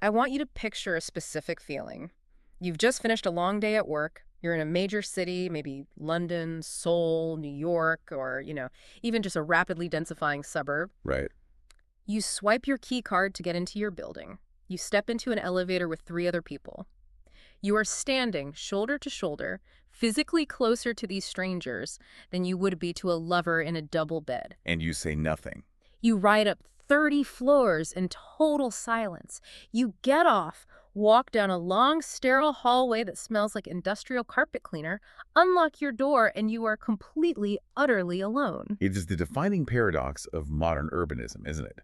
I want you to picture a specific feeling. You've just finished a long day at work. You're in a major city, maybe London, Seoul, New York, or, even just a rapidly densifying suburb. Right. You swipe your key card to get into your building. You step into an elevator with three other people. You are standing shoulder to shoulder, physically closer to these strangers than you would be to a lover in a double bed. And you say nothing. You ride up 30 floors in total silence. You get off, walk down a long, sterile hallway that smells like industrial carpet cleaner, unlock your door, and you are completely, utterly alone. It is the defining paradox of modern urbanism, isn't it?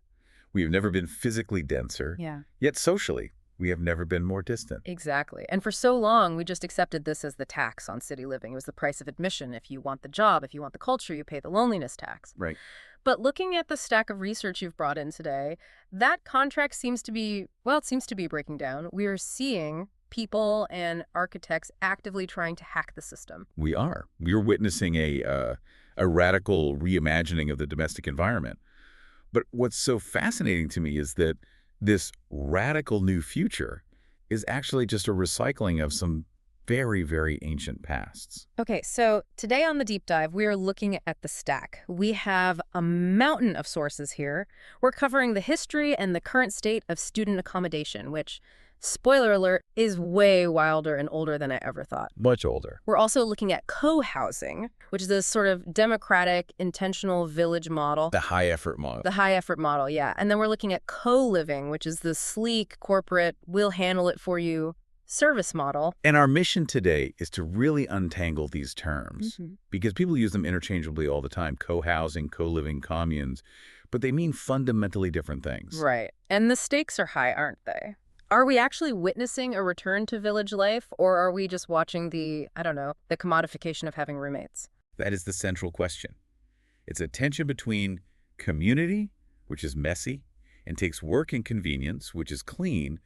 We have never been physically denser, Yeah. yet socially, we have never been more distant. Exactly. And for so long, we just accepted this as the tax on city living. It was the price of admission. If you want the job, if you want the culture, you pay the loneliness tax. Right. But looking at the stack of research you've brought in today, that contract seems to be, well, it seems to be breaking down. We are seeing people and architects actively trying to hack the system. We are. We're witnessing a radical reimagining of the domestic environment. But what's so fascinating to me is that this radical new future is actually just a recycling of some very, very ancient pasts. Okay, so today on the deep dive, we are looking at the stack. We have a mountain of sources here. We're covering the history and the current state of student accommodation, which, spoiler alert, is way wilder and older than I ever thought. Much older. We're also looking at co-housing, which is a sort of democratic, intentional village model. The high-effort model. The high-effort model, yeah. And then we're looking at co-living, which is the sleek, corporate, we'll handle it for you service model. And our mission today is to really untangle these terms, Mm-hmm. because people use them interchangeably all the time, co-housing, co-living, communes, but they mean fundamentally different things. Right. And the stakes are high, aren't they? Are we actually witnessing a return to village life, or are we just watching the commodification of having roommates? That is the central question. It's a tension between community, which is messy, and takes work and convenience, which is clean,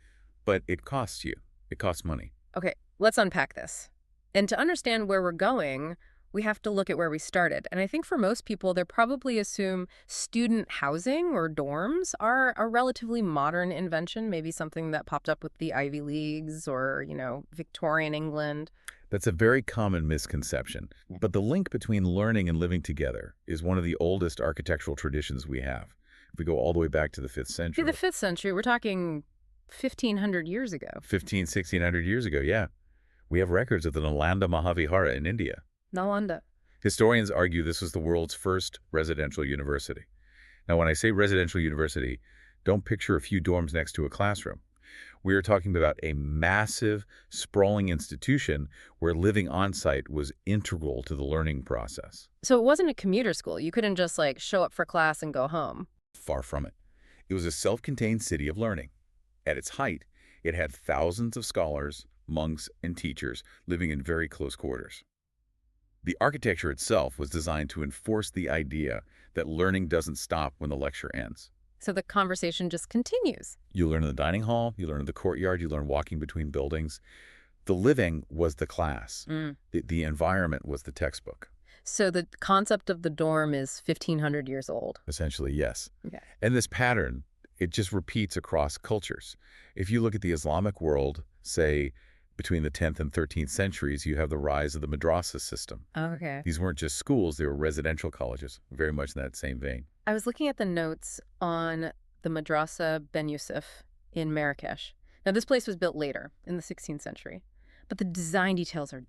but it costs you. It costs money. Okay, let's unpack this. And to understand where we're going, we have to look at where we started. And I think for most people, they probably assume student housing or dorms are a relatively modern invention, maybe something that popped up with the Ivy Leagues or, Victorian England. That's a very common misconception. But the link between learning and living together is one of the oldest architectural traditions we have. If we go all the way back to the 5th century. The 5th century, we're talking 1,500 years ago. 1,600 years ago, yeah. We have records of the Nalanda Mahavihara in India. Nalanda. Historians argue this was the world's first residential university. Now, when I say residential university, don't picture a few dorms next to a classroom. We are talking about a massive, sprawling institution where living on-site was integral to the learning process. So it wasn't a commuter school. You couldn't just, show up for class and go home. Far from it. It was a self-contained city of learning. At its height, it had thousands of scholars, monks, and teachers living in very close quarters. The architecture itself was designed to enforce the idea that learning doesn't stop when the lecture ends. So the conversation just continues. You learn in the dining hall, you learn in the courtyard, you learn walking between buildings. The living was the class. The environment was the textbook. So the concept of the dorm is 1,500 years old. Essentially, yes. Okay. And this pattern, it just repeats across cultures. If you look at the Islamic world, say, between the 10th and 13th centuries, you have the rise of the madrasa system. Okay. These weren't just schools, they were residential colleges, very much in that same vein. I was looking at the notes on the Madrasa Ben Yusuf in Marrakesh. Now, this place was built later, in the 16th century, but the design details are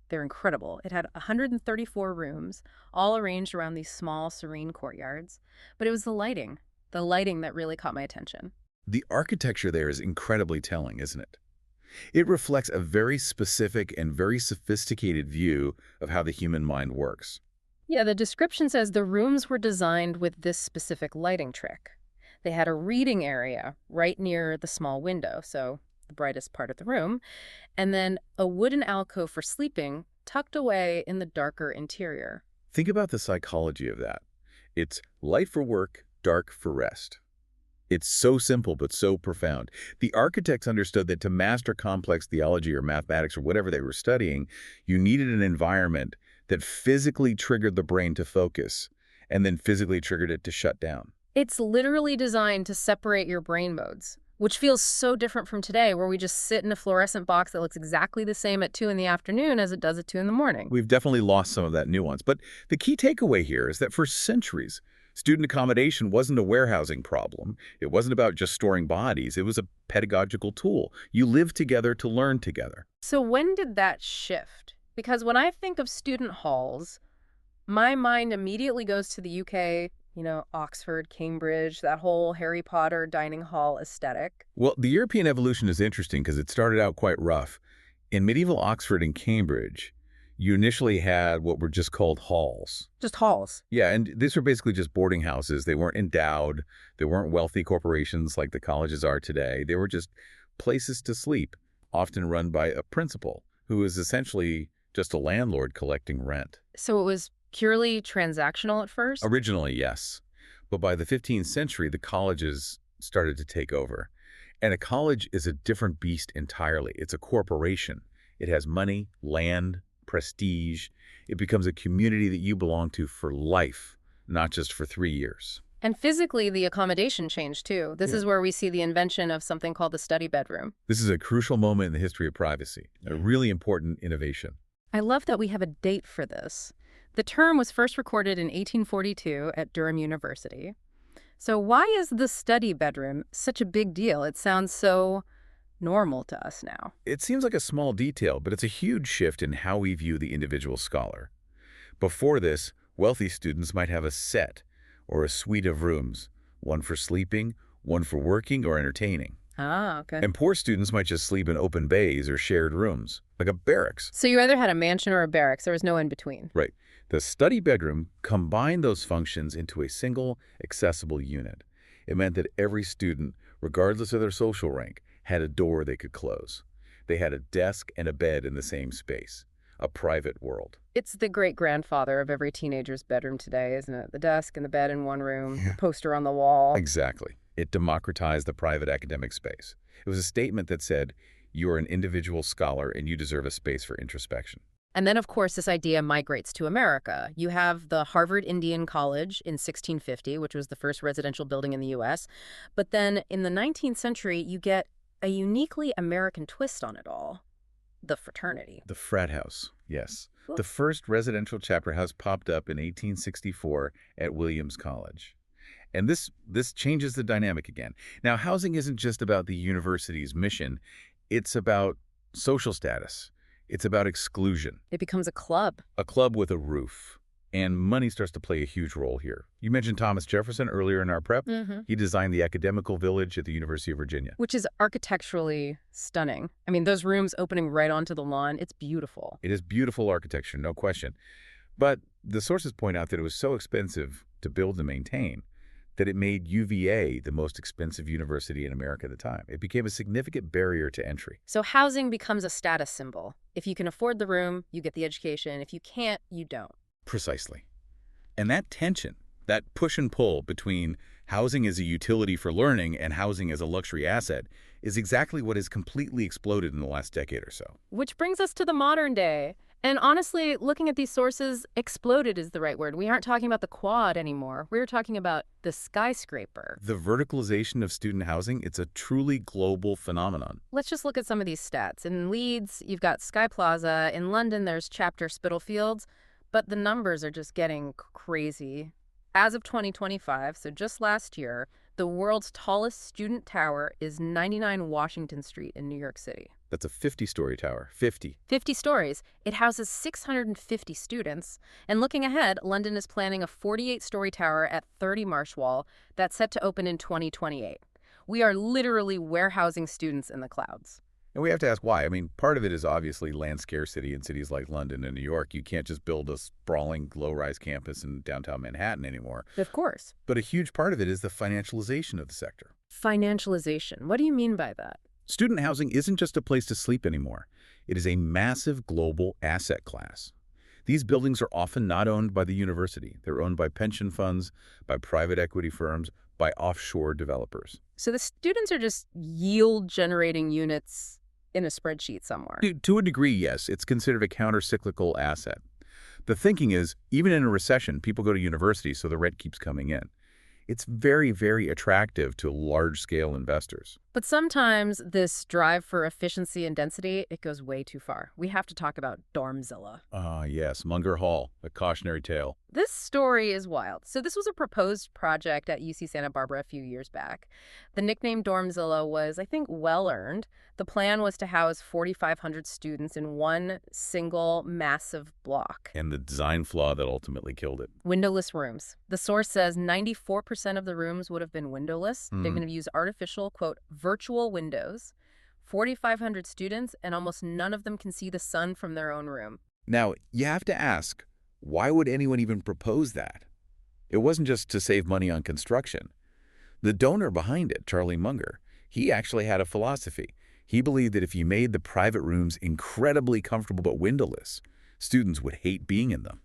they're incredible. It had 134 rooms, all arranged around these small, serene courtyards, but it was the lighting that really caught my attention. The architecture there is incredibly telling, isn't it? It reflects a very specific and very sophisticated view of how the human mind works. Yeah, the description says the rooms were designed with this specific lighting trick. They had a reading area right near the small window, so the brightest part of the room, and then a wooden alcove for sleeping tucked away in the darker interior. Think about the psychology of that. It's light for work, dark for rest. It's so simple but so profound. The architects understood that to master complex theology or mathematics or whatever they were studying, you needed an environment that physically triggered the brain to focus and then physically triggered it to shut down. It's literally designed to separate your brain modes. which feels so different from today, where we just sit in a fluorescent box that looks exactly the same at 2 in the afternoon as it does at 2 in the morning. We've definitely lost some of that nuance. But the key takeaway here is that for centuries, student accommodation wasn't a warehousing problem. It wasn't about just storing bodies. It was a pedagogical tool. You lived together to learn together. So when did that shift? Because when I think of student halls, my mind immediately goes to the UK, Oxford, Cambridge, that whole Harry Potter dining hall aesthetic. Well, the European evolution is interesting because it started out quite rough. In medieval Oxford and Cambridge, you initially had what were just called halls. Just halls. Yeah, and these were basically just boarding houses. They weren't endowed. They weren't wealthy corporations like the colleges are today. They were just places to sleep, often run by a principal, who is essentially just a landlord collecting rent. So it was purely transactional at first? Originally, yes. But by the 15th century, the colleges started to take over. And a college is a different beast entirely. It's a corporation. It has money, land, prestige. It becomes a community that you belong to for life, not just for 3 years. And physically, the accommodation changed too. This is where we see the invention of something called the study bedroom. This is a crucial moment in the history of privacy, a really important innovation. I love that we have a date for this. The term was first recorded in 1842 at Durham University. So why is the study bedroom such a big deal? It sounds so normal to us now. It seems like a small detail, but it's a huge shift in how we view the individual scholar. Before this, wealthy students might have a set or a suite of rooms, one for sleeping, one for working or entertaining. Ah, okay. And poor students might just sleep in open bays or shared rooms, like a barracks. So you either had a mansion or a barracks. There was no in between. Right. The study bedroom combined those functions into a single, accessible unit. It meant that every student, regardless of their social rank, had a door they could close. They had a desk and a bed in the same space, a private world. It's the great-grandfather of every teenager's bedroom today, isn't it? The desk and the bed in one room, the poster on the wall. Exactly. It democratized the private academic space. It was a statement that said, you are an individual scholar and you deserve a space for introspection. And then, of course, this idea migrates to America. You have the Harvard Indian College in 1650, which was the first residential building in the U.S. But then in the 19th century, you get a uniquely American twist on it all, the fraternity. The frat house, yes. Cool. The first residential chapter house popped up in 1864 at Williams College. And this changes the dynamic again. Now, housing isn't just about the university's mission. It's about social status. It's about exclusion. It becomes a club. A club with a roof. And money starts to play a huge role here. You mentioned Thomas Jefferson earlier in our prep. Mm-hmm. He designed the academical village at the University of Virginia. Which is architecturally stunning. I mean, those rooms opening right onto the lawn, it's beautiful. It is beautiful architecture, no question. But the sources point out that it was so expensive to build and maintain that it made UVA the most expensive university in America at the time. It became a significant barrier to entry. So housing becomes a status symbol. If you can afford the room, you get the education. If you can't, you don't. Precisely. And that tension, that push and pull between housing as a utility for learning and housing as a luxury asset is exactly what has completely exploded in the last decade or so. Which brings us to the modern day. And honestly, looking at these sources, exploded is the right word. We aren't talking about the quad anymore. We're talking about the skyscraper. The verticalization of student housing, it's a truly global phenomenon. Let's just look at some of these stats. In Leeds, you've got Sky Plaza. In London, there's Chapter Spitalfields. But the numbers are just getting crazy. As of 2025, so just last year, the world's tallest student tower is 99 Washington Street in New York City. That's a 50-story tower. 50. 50 stories. It houses 650 students. And looking ahead, London is planning a 48-story tower at 30 Marshwall that's set to open in 2028. We are literally warehousing students in the clouds. And we have to ask why. I mean, part of it is obviously land scarcity in cities like London and New York. You can't just build a sprawling low-rise campus in downtown Manhattan anymore. Of course. But a huge part of it is the financialization of the sector. Financialization. What do you mean by that? Student housing isn't just a place to sleep anymore. It is a massive global asset class. These buildings are often not owned by the university. They're owned by pension funds, by private equity firms, by offshore developers. So the students are just yield-generating units in a spreadsheet somewhere. To a degree, yes. It's considered a counter-cyclical asset. The thinking is, even in a recession, people go to university, so the rent keeps coming in. It's very, very attractive to large-scale investors. But sometimes this drive for efficiency and density, it goes way too far. We have to talk about Dormzilla. Ah, yes, Munger Hall, a cautionary tale. This story is wild. So this was a proposed project at UC Santa Barbara a few years back. The nickname Dormzilla was, I think, well-earned. The plan was to house 4,500 students in one single massive block. And the design flaw that ultimately killed it. Windowless rooms. The source says 94% of the rooms would have been windowless. They're going to use artificial, quote, virtual windows. 4,500 students, and almost none of them can see the sun from their own room. Now, you have to ask, why would anyone even propose that? It wasn't just to save money on construction. The donor behind it, Charlie Munger, he actually had a philosophy. He believed that if you made the private rooms incredibly comfortable but windowless, students would hate being in them.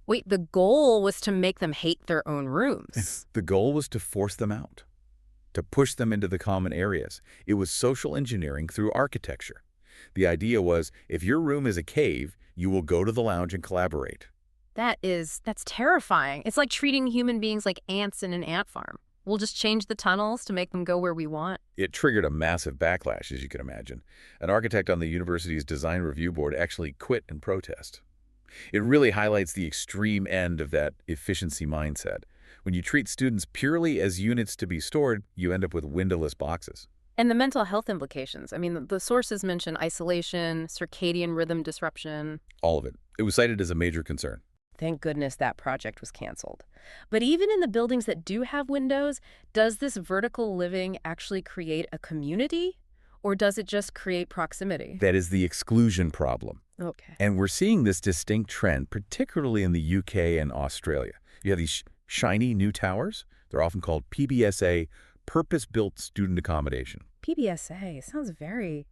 Wait, the goal was to make them hate their own rooms. The goal was to force them out, to push them into the common areas. It was social engineering through architecture. The idea was, if your room is a cave, you will go to the lounge and collaborate. That's terrifying. It's like treating human beings like ants in an ant farm. We'll just change the tunnels to make them go where we want. It triggered a massive backlash, as you can imagine. An architect on the university's design review board actually quit in protest. It really highlights the extreme end of that efficiency mindset. When you treat students purely as units to be stored, you end up with windowless boxes. And the mental health implications. I mean, the sources mention isolation, circadian rhythm disruption. All of it. It was cited as a major concern. Thank goodness that project was canceled. But even in the buildings that do have windows, does this vertical living actually create a community? Or does it just create proximity? That is the exclusion problem. Okay. And we're seeing this distinct trend, particularly in the UK and Australia. You have these shiny new towers. They're often called PBSA, purpose-built student accommodation. PBSA sounds very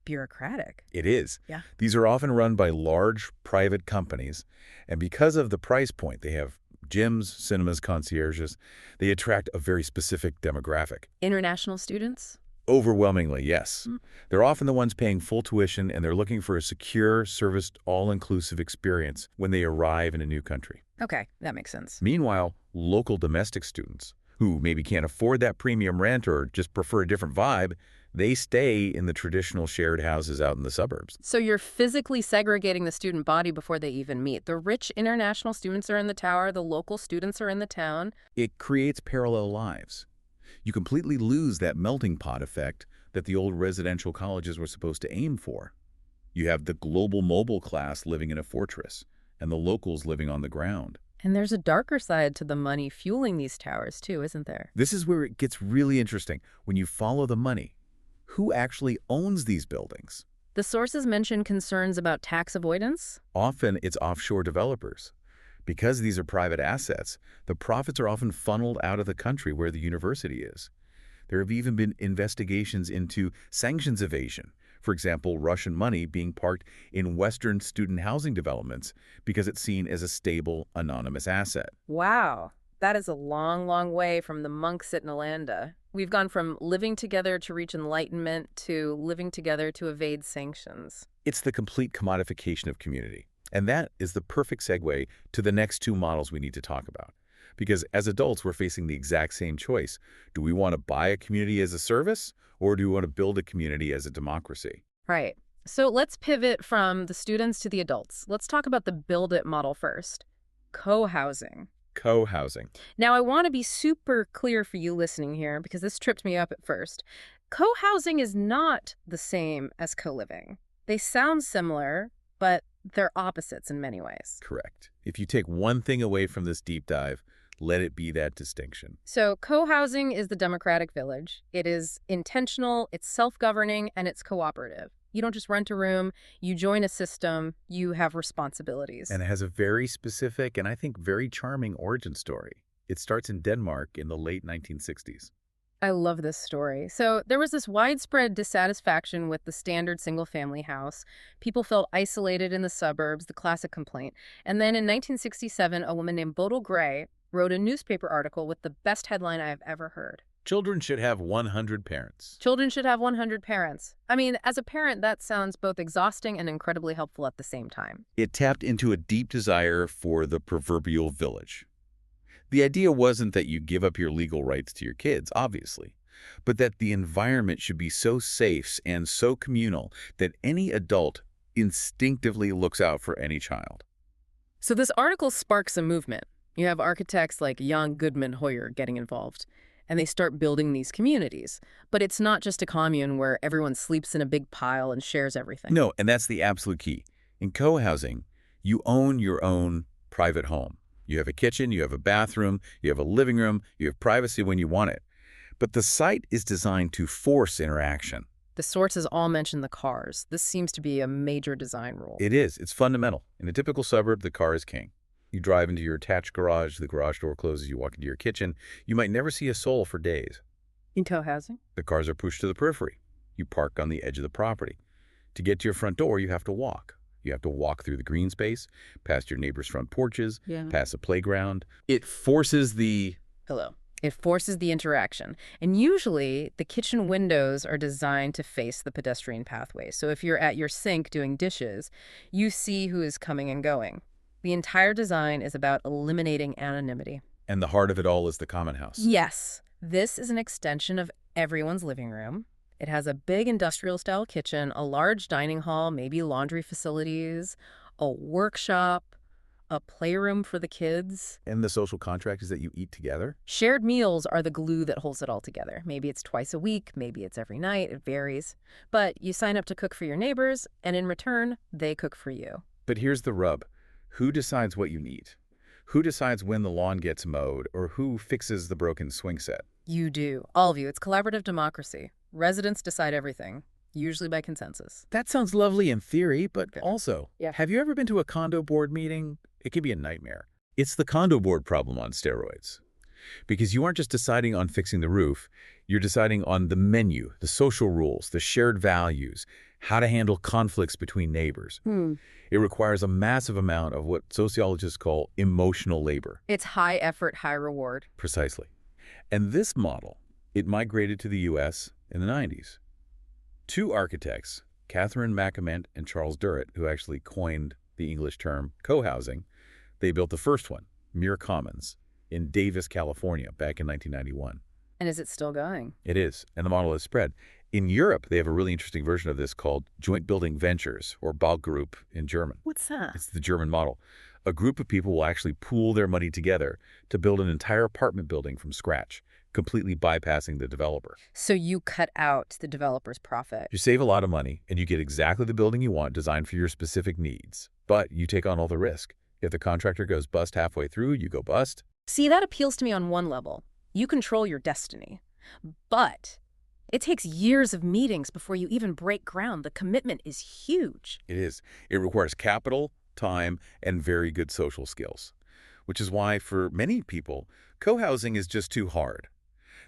bureaucratic. It is. Yeah. These are often run by large private companies, and because of the price point, they have gyms, cinemas, concierges. They attract a very specific demographic. International students? Overwhelmingly, yes. They're often the ones paying full tuition, and they're looking for a secure, serviced, all-inclusive experience when they arrive in a new country. Okay, that makes sense. Meanwhile, local domestic students, who maybe can't afford that premium rent or just prefer a different vibe, they stay in the traditional shared houses out in the suburbs. So you're physically segregating the student body before they even meet. The rich international students are in the tower, the local students are in the town. It creates parallel lives. You completely lose that melting pot effect that the old residential colleges were supposed to aim for. You have the global mobile class living in a fortress, and the locals living on the ground. And there's a darker side to the money fueling these towers too, isn't there? This is where it gets really interesting. When you follow the money, who actually owns these buildings? The sources mention concerns about tax avoidance. Often it's offshore developers. Because these are private assets, the profits are often funneled out of the country where the university is. There have even been investigations into sanctions evasion. For example, Russian money being parked in Western student housing developments because it's seen as a stable, anonymous asset. Wow, that is a long, long way from the monks at Nalanda. We've gone from living together to reach enlightenment to living together to evade sanctions. It's the complete commodification of community. And that is the perfect segue to the next two models we need to talk about. Because as adults, we're facing the exact same choice. Do we want to buy a community as a service, or do we want to build a community as a democracy? Right. So let's pivot from the students to the adults. Let's talk about the build it model first. Co-housing. Co-housing. Now, I want to be super clear for you listening here because this tripped me up at first. Co-housing is not the same as co-living. They sound similar, but they're opposites in many ways. Correct. If you take one thing away from this deep dive, let it be that distinction. So co-housing is the democratic village. It is intentional, it's self-governing, and it's cooperative. You don't just rent a room, you join a system, you have responsibilities. And it has a very specific and I think very charming origin story. It starts in Denmark in the late 1960s. I love this story. So there was this widespread dissatisfaction with the standard single-family house. People felt isolated in the suburbs, the classic complaint. And then in 1967, a woman named Bodil Gray wrote a newspaper article with the best headline I have ever heard. Children should have 100 parents. Children should have 100 parents. I mean, as a parent, that sounds both exhausting and incredibly helpful at the same time. It tapped into a deep desire for the proverbial village. The idea wasn't that you give up your legal rights to your kids, obviously, but that the environment should be so safe and so communal that any adult instinctively looks out for any child. So this article sparks a movement. You have architects like Jan Goodman Hoyer getting involved, and they start building these communities. But it's not just a commune where everyone sleeps in a big pile and shares everything. No, and that's the absolute key. In co-housing, you own your own private home. You have a kitchen, you have a bathroom, you have a living room, you have privacy when you want it. But the site is designed to force interaction. The sources all mention the cars. This seems to be a major design rule. It is. It's fundamental. In a typical suburb, the car is king. You drive into your attached garage, the garage door closes, you walk into your kitchen. You might never see a soul for days. In co-housing? The cars are pushed to the periphery. You park on the edge of the property. To get to your front door, you have to walk. You have to walk through the green space, past your neighbor's front porches, past a playground. It forces the... Hello. It forces the interaction. And usually, the kitchen windows are designed to face the pedestrian pathway. So if you're at your sink doing dishes, you see who is coming and going. The entire design is about eliminating anonymity. And the heart of it all is the common house. Yes. This is an extension of everyone's living room. It has a big industrial-style kitchen, a large dining hall, maybe laundry facilities, a workshop, a playroom for the kids. And the social contract is that you eat together? Shared meals are the glue that holds it all together. Maybe it's twice a week, maybe it's every night, it varies. But you sign up to cook for your neighbors, and in return, they cook for you. But here's the rub. Who decides what you need? Who decides when the lawn gets mowed, or who fixes the broken swing set? You do. All of you. It's collaborative democracy. Residents decide everything, usually by consensus. That sounds lovely in theory, but Yeah. also, have you ever been to a condo board meeting? It can be a nightmare. It's the condo board problem on steroids. Because you aren't just deciding on fixing the roof, you're deciding on the menu, the social rules, the shared values, how to handle conflicts between neighbors. It requires a massive amount of what sociologists call emotional labor. It's high effort, high reward. Precisely. And this model, it migrated to the U.S. in the 90s. Two architects, Catherine McAment and Charles Durrett, who actually coined the English term co-housing, they built the first one, Muir Commons, in Davis, California, back in 1991. And is it still going? It is, and the model has spread. In Europe, they have a really interesting version of this called joint building ventures, or Baugruppe in German. What's that? It's the German model. A group of people will actually pool their money together to build an entire apartment building from scratch, completely bypassing the developer. So you cut out the developer's profit. You save a lot of money, and you get exactly the building you want designed for your specific needs. But you take on all the risk. If the contractor goes bust halfway through, you go bust. See, that appeals to me on one level. You control your destiny. But it takes years of meetings before you even break ground. The commitment is huge. It is. It requires capital, time, and very good social skills. Which is why, for many people, co-housing is just too hard.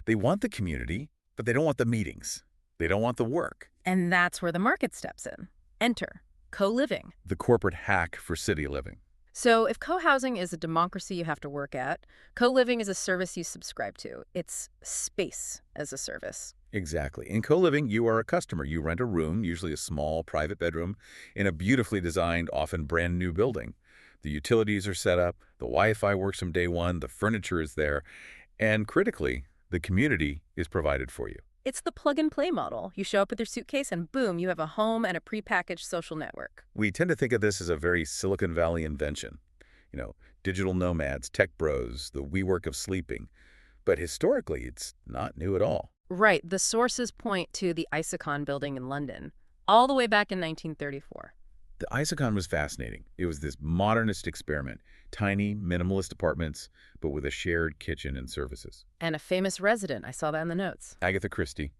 They want the community, but they don't want the meetings. They don't want the work. And that's where the market steps in. Enter co-living. The corporate hack for city living. So if co-housing is a democracy you have to work at, co-living is a service you subscribe to. It's space as a service. Exactly. In co-living, you are a customer. You rent a room, usually a small private bedroom, in a beautifully designed, often brand new building. The utilities are set up, the Wi-Fi works from day one, the furniture is there, and critically, the community is provided for you. It's the plug-and-play model. You show up with your suitcase and boom, you have a home and a prepackaged social network. We tend to think of this as a very Silicon Valley invention. Digital nomads, tech bros, the WeWork of sleeping. But historically, it's not new at all. Right. The sources point to the Isokon building in London, all the way back in 1934. The Isokon was fascinating. It was this modernist experiment. Tiny, minimalist apartments, but with a shared kitchen and services. And a famous resident. I saw that in the notes. Agatha Christie.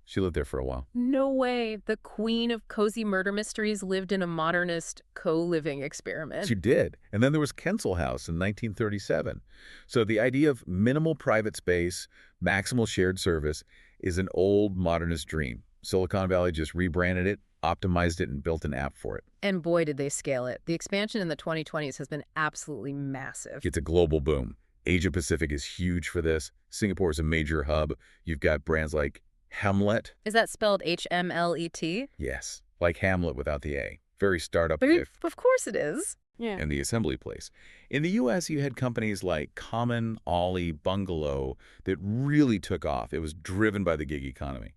She lived there for a while. No way. The queen of cozy murder mysteries lived in a modernist co-living experiment. She did. And then there was Kensal House in 1937. So the idea of minimal private space, maximal shared service is an old modernist dream. Silicon Valley just rebranded it, optimized it, and built an app for it. And boy, did they scale it. The expansion in the 2020s has been absolutely massive. It's a global boom. Asia Pacific is huge for this. Singapore is a major hub. You've got brands like Hamlet. Is that spelled H-M-L-E-T? Yes, like Hamlet without the A. Very startup. Of course it is. Yeah. and the assembly place. In the U.S., you had companies like Common, Ollie, Bungalow that really took off. It was driven by the gig economy.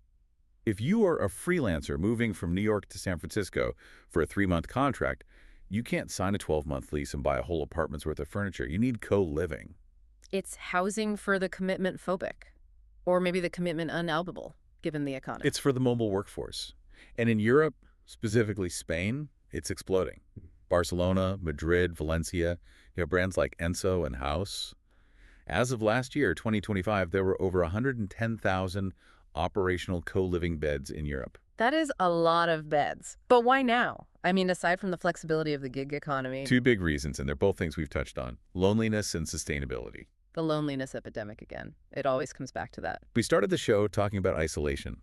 If you are a freelancer moving from New York to San Francisco for a 3-month contract, you can't sign a 12-month lease and buy a whole apartment's worth of furniture. You need co-living. It's housing for the commitment phobic, or maybe the commitment unalbable, given the economy. It's for the mobile workforce. And in Europe, specifically Spain, it's exploding. Barcelona, Madrid, Valencia, you have brands like Enso and House. As of last year, 2025, there were over 110,000 operational co-living beds in Europe. That is a lot of beds. But why now? I mean, aside from the flexibility of the gig economy, Two big reasons, and they're both things we've touched on: loneliness and sustainability. the loneliness epidemic again. It always comes back to that. We started the show talking about isolation.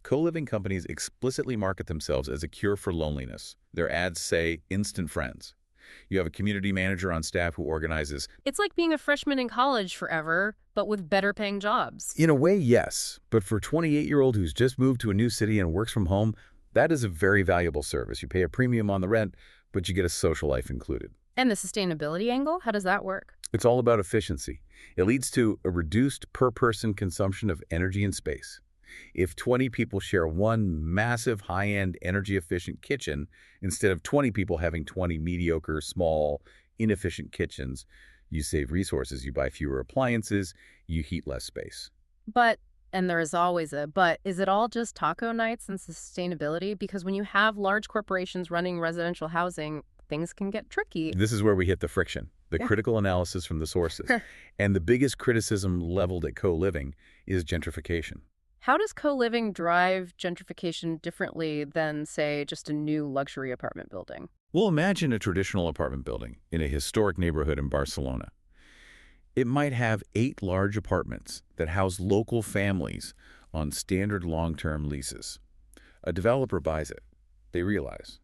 Co-living companies explicitly market themselves as a cure for loneliness. Their ads say instant friends. You have a community manager on staff who organizes. It's like being a freshman in college forever, but with better paying jobs. In a way, yes, but for a 28-year-old who's just moved to a new city and works from home, that is a very valuable service. You pay a premium on the rent, but you get a social life included. And the sustainability angle, how does that work? It's all about efficiency. It leads to a reduced per-person consumption of energy and space. If 20 people share one massive high-end energy-efficient kitchen, instead of 20 people having 20 mediocre, small, inefficient kitchens, you save resources. You buy fewer appliances, you heat less space. But, and there is always a but, is it all just taco nights and sustainability? Because when you have large corporations running residential housing, things can get tricky. This is where we hit the friction, the critical analysis from the sources. And the biggest criticism leveled at co-living is gentrification. How does co-living drive gentrification differently than, say, just a new luxury apartment building? Well, imagine a traditional apartment building in a historic neighborhood in Barcelona. It might have 8 large apartments that house local families on standard long-term leases. A developer buys it. They realize,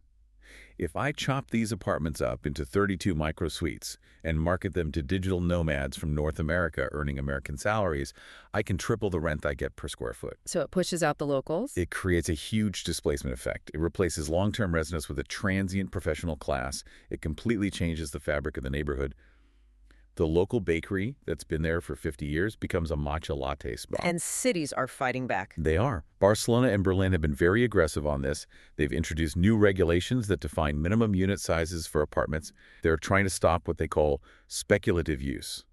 if I chop these apartments up into 32 micro-suites and market them to digital nomads from North America earning American salaries, I can triple the rent I get per square foot. So it pushes out the locals? It creates a huge displacement effect. It replaces long-term residents with a transient professional class. It completely changes the fabric of the neighborhood. The local bakery that's been there for 50 years becomes a matcha latte spot. And cities are fighting back. They are. Barcelona and Berlin have been very aggressive on this. They've introduced new regulations that define minimum unit sizes for apartments. They're trying to stop what they call speculative use.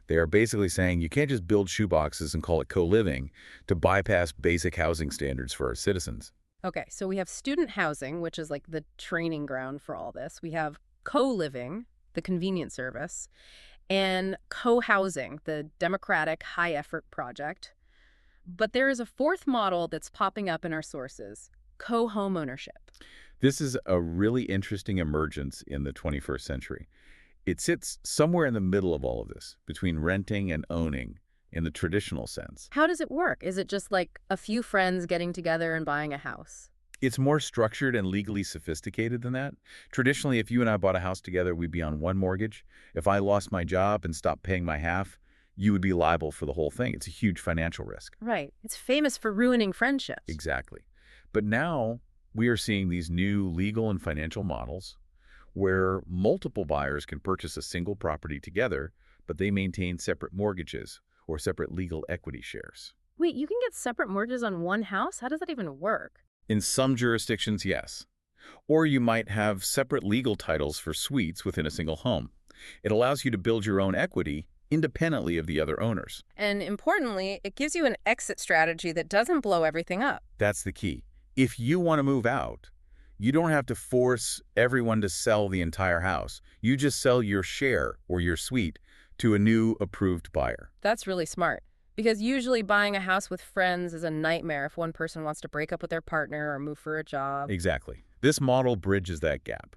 They are basically saying you can't just build shoeboxes and call it co-living to bypass basic housing standards for our citizens. Okay, so we have student housing, which is like the training ground for all this. We have co-living, the convenience service, and co-housing, the democratic high-effort project. But there is a fourth model that's popping up in our sources, co-home ownership. This is a really interesting emergence in the 21st century. It sits somewhere in the middle of all of this, between renting and owning in the traditional sense. How does it work? Is it just like a few friends getting together and buying a house? It's more structured and legally sophisticated than that. Traditionally, if you and I bought a house together, we'd be on one mortgage. If I lost my job and stopped paying my half, you would be liable for the whole thing. It's a huge financial risk. Right. It's famous for ruining friendships. Exactly. But now we are seeing these new legal and financial models where multiple buyers can purchase a single property together, but they maintain separate mortgages or separate legal equity shares. Wait, you can get separate mortgages on one house? How does that even work? In some jurisdictions, yes. Or you might have separate legal titles for suites within a single home. It allows you to build your own equity independently of the other owners. And importantly, it gives you an exit strategy that doesn't blow everything up. That's the key. If you want to move out, you don't have to force everyone to sell the entire house. You just sell your share or your suite to a new approved buyer. That's really smart. Because usually buying a house with friends is a nightmare if one person wants to break up with their partner or move for a job. Exactly. This model bridges that gap.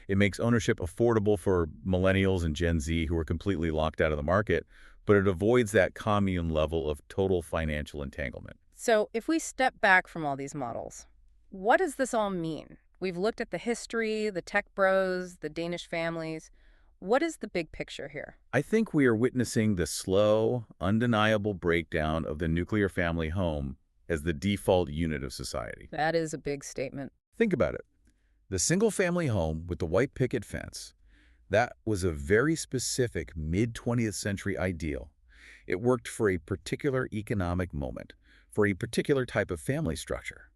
It makes ownership affordable for millennials and Gen Z who are completely locked out of the market, but it avoids that commune level of total financial entanglement. So if we step back from all these models, what does this all mean? We've looked at the history, the tech bros, the Danish families. What is the big picture here? I think we are witnessing the slow, undeniable breakdown of the nuclear family home as the default unit of society. That is a big statement. Think about it. The single-family home with the white picket fence, That was a very specific mid-20th century ideal. It worked for a particular economic moment, for a particular type of family structure.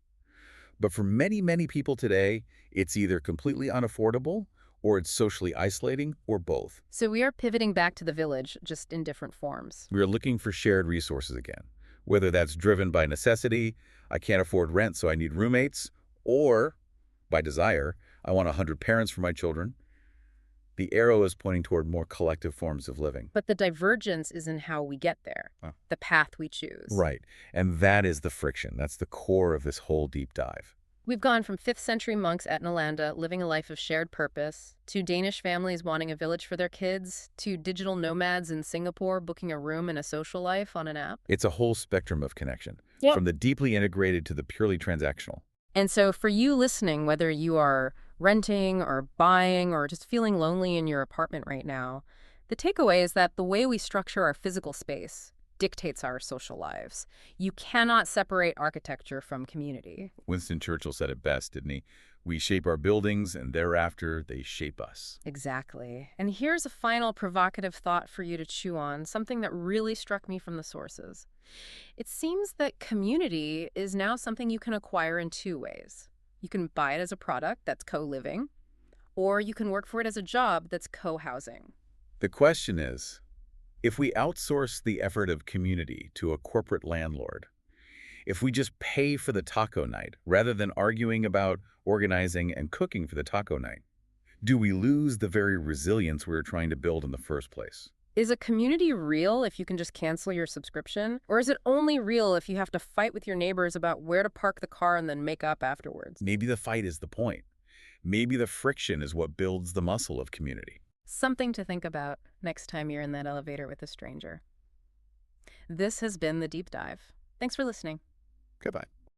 But for many, many people today, it's either completely unaffordable or it's socially isolating or both. So we are pivoting back to the village, just in different forms. We are looking for shared resources again, whether that's driven by necessity, I can't afford rent so I need roommates, or by desire, I want 100 parents for my children. The arrow is pointing toward more collective forms of living. But the divergence is in how we get there, Huh. the path we choose. Right. And that is the friction. That's the core of this whole deep dive. We've gone from 5th century monks at Nalanda living a life of shared purpose, to Danish families wanting a village for their kids, to digital nomads in Singapore booking a room and a social life on an app. It's a whole spectrum of connection, Yep. from the deeply integrated to the purely transactional. And so for you listening, whether you are renting or buying or just feeling lonely in your apartment right now, the takeaway is that the way we structure our physical space dictates our social lives. You cannot separate architecture from community. Winston Churchill said it best, didn't he? We shape our buildings, and thereafter they shape us. Exactly. And here's a final provocative thought for you to chew on, something that really struck me from the sources. It seems that community is now something you can acquire in two ways. You can buy it as a product that's co-living, or you can work for it as a job that's co-housing. The question is, if we outsource the effort of community to a corporate landlord, if we just pay for the taco night rather than arguing about organizing and cooking for the taco night, do we lose the very resilience we were trying to build in the first place? Is a community real if you can just cancel your subscription? Or is it only real if you have to fight with your neighbors about where to park the car and then make up afterwards? Maybe the fight is the point. Maybe the friction is what builds the muscle of community. Something to think about next time you're in that elevator with a stranger. This has been The Deep Dive. Thanks for listening. Goodbye.